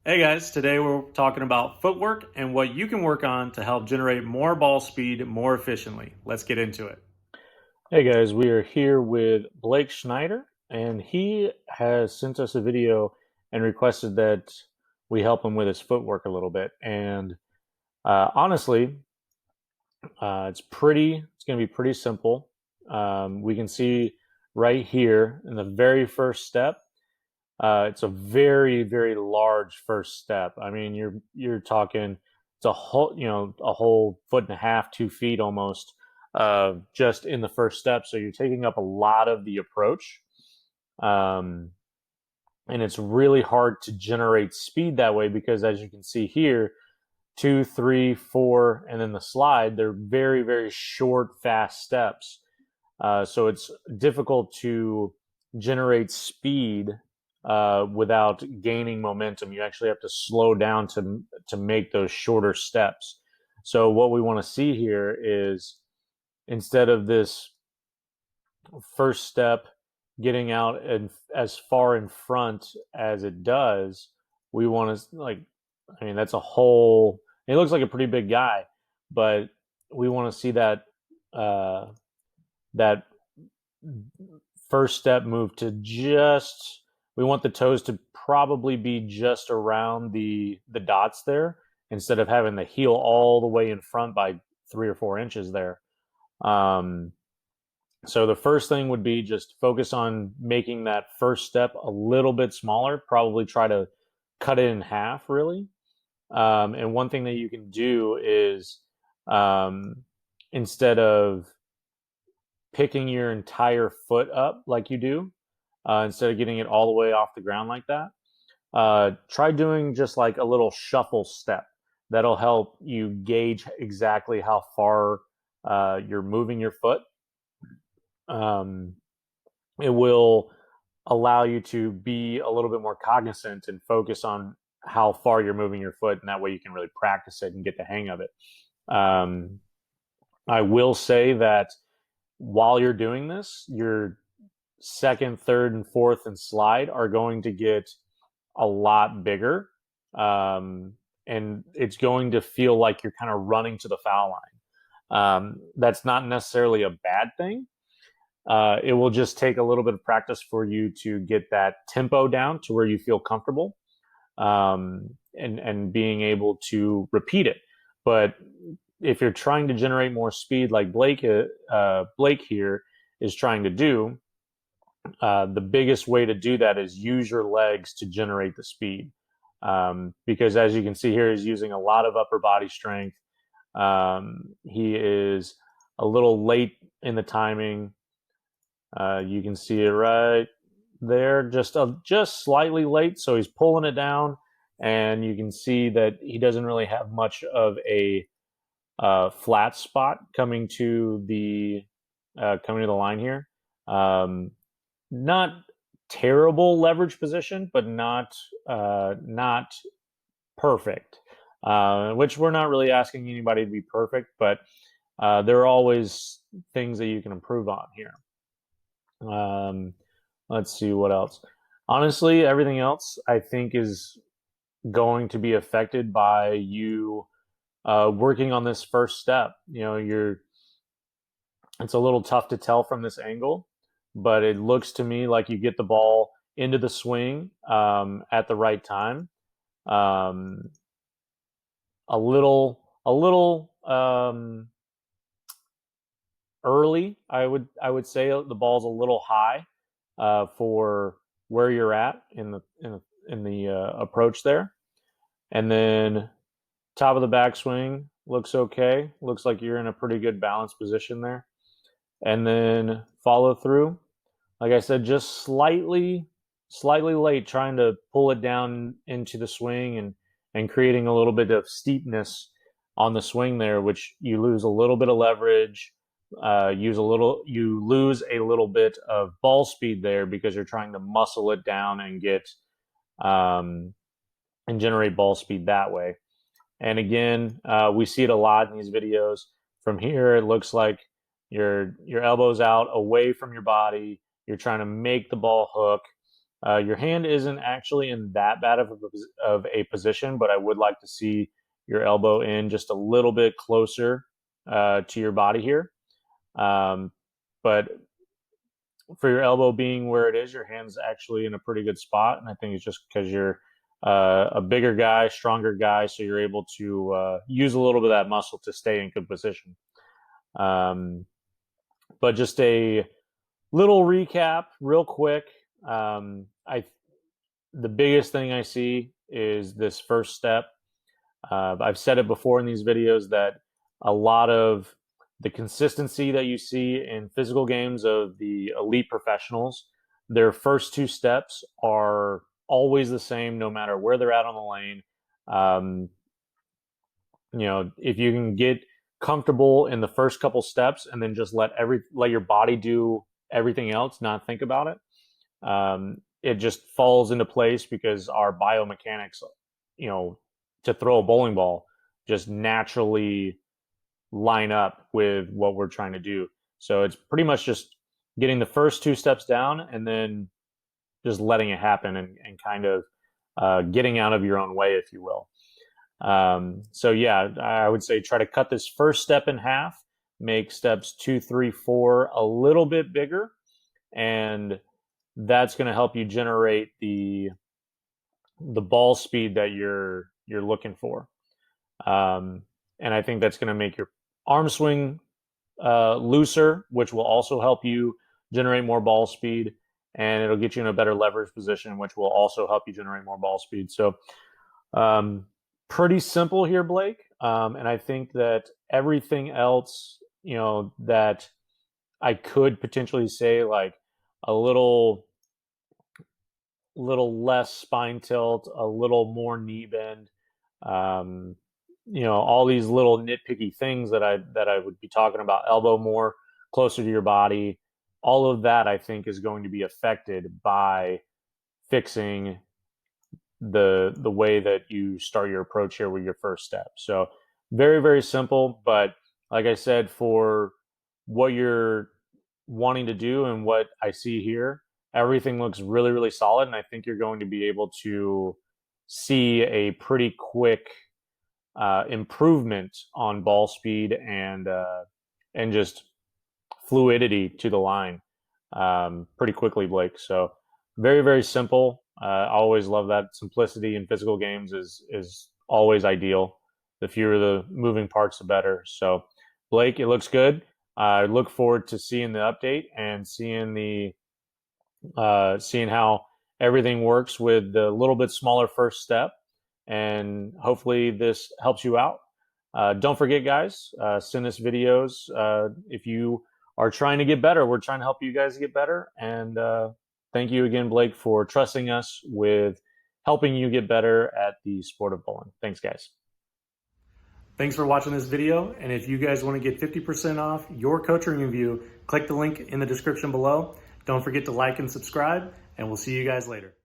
Hey guys, today we're talking about footwork and what you can work on to help generate more ball speed more efficiently. Let's get into it. Hey guys, we are here with Blake Schneider, and he has sent us a video and requested that we help him with his footwork a little bit. And honestly, it's going to be pretty simple. We can see right here in the very first step, it's a very, very large first step. I mean, you're talking it's a whole, a whole foot and a half, 2 feet almost, just in the first step. So you're taking up a lot of the approach, um, and it's really hard to generate speed that way because, as you can see here, two, three, four, and then the slide. They're very, very short, fast steps. So it's difficult to generate speed without gaining momentum. You actually have to slow down to make those shorter steps. So what we want to see here is, instead of this first step getting out and as far in front as it does, we want to, I mean, that's a whole. It looks like a pretty big guy, but we want to see that first step move to just. We want the toes to probably be just around the dots there, instead of having the heel all the way in front by 3 or 4 inches there. Um, so the first thing would be just focus on making that first step a little bit smaller. Probably try to cut it in half, really. And one thing that you can do is, um, instead of picking your entire foot up like you do, instead of getting it all the way off the ground like that, try doing just like a little shuffle step. That'll help you gauge exactly how far you're moving your foot. Um, it will allow you to be a little bit more cognizant and focus on how far you're moving your foot, and that way you can really practice it and get the hang of it. Um, I will say that while you're doing this, your second, third, and fourth and slide are going to get a lot bigger. Um, and it's going to feel like you're kind of running to the foul line. That's not necessarily a bad thing. It will just take a little bit of practice for you to get that tempo down to where you feel comfortable, and being able to repeat it. But if you're trying to generate more speed, like Blake here is trying to do, the biggest way to do that is use your legs to generate the speed. Because, as you can see here, he's using a lot of upper body strength. He is a little late in the timing. You can see it right there, just slightly late. So he's pulling it down, and you can see that he doesn't really have much of a flat spot coming to the line here. Not terrible leverage position, but not perfect. Which we're not really asking anybody to be perfect, but there are always things that you can improve on here. Um, let's see what else. Honestly, everything else I think is going to be affected by you working on this first step. It's a little tough to tell from this angle, but it looks to me like you get the ball into the swing at the right time. Um, a little early. I would say the ball's a little high for where you're at in the approach there, and then top of the backswing looks okay. Looks like you're in a pretty good balance position there, and then follow through. Like I said, just slightly late, trying to pull it down into the swing, and creating a little bit of steepness on the swing there, which you lose a little bit of leverage. You lose a little bit of ball speed there because you're trying to muscle it down and get um, and generate ball speed that way. And again, we see it a lot in these videos. From here, it looks like your elbows out away from your body. You're trying to make the ball hook. Your hand isn't actually in that bad of a position, but I would like to see your elbow in just a little bit closer to your body here. But for your elbow being where it is, your hand's actually in a pretty good spot. And I think it's just because you're a bigger guy, stronger guy, so you're able to use a little bit of that muscle to stay in good position. But just a little recap, real quick. I The biggest thing I see is this first step. I've said it before in these videos that a lot of the consistency that you see in physical games of the elite professionals, their first two steps are always the same no matter where they're at on the lane. Um, if you can get comfortable in the first couple steps and then just let your body do everything else, not think about it, it just falls into place because our biomechanics, to throw a bowling ball just naturally line up with what we're trying to do. So it's pretty much just getting the first two steps down and then just letting it happen and kind of getting out of your own way, if you will. So yeah, I would say try to cut this first step in half, make steps 2, 3, 4 a little bit bigger, and that's going to help you generate the ball speed that you're looking for. And I think that's going to make your arm swing looser, which will also help you generate more ball speed, and it'll get you in a better leverage position, which will also help you generate more ball speed. So pretty simple here, Blake. And I think that everything else, that I could potentially say, like a little less spine tilt, a little more knee bend, all these little nitpicky things that I would be talking about, elbow more closer to your body, all of that I think is going to be affected by fixing the way that you start your approach here with your first step. So very, very simple, but like I said, for what you're wanting to do and what I see here, everything looks really, really solid, and I think you're going to be able to see a pretty quick improvement on ball speed and just fluidity to the line pretty quickly, Blake. So very, very simple. I always love that simplicity in physical games is always ideal. The fewer the moving parts, the better. So Blake, it looks good. I look forward to seeing the update and seeing how everything works with the little bit smaller first step, and hopefully this helps you out. Don't forget, guys, send us videos if you are trying to get better. We're trying to help you guys get better, and thank you again, Blake, for trusting us with helping you get better at the sport of bowling. Thanks, guys. Thanks for watching this video, and if you guys want to get 50% off your coaching review, click the link in the description below. Don't forget to like and subscribe, and we'll see you guys later.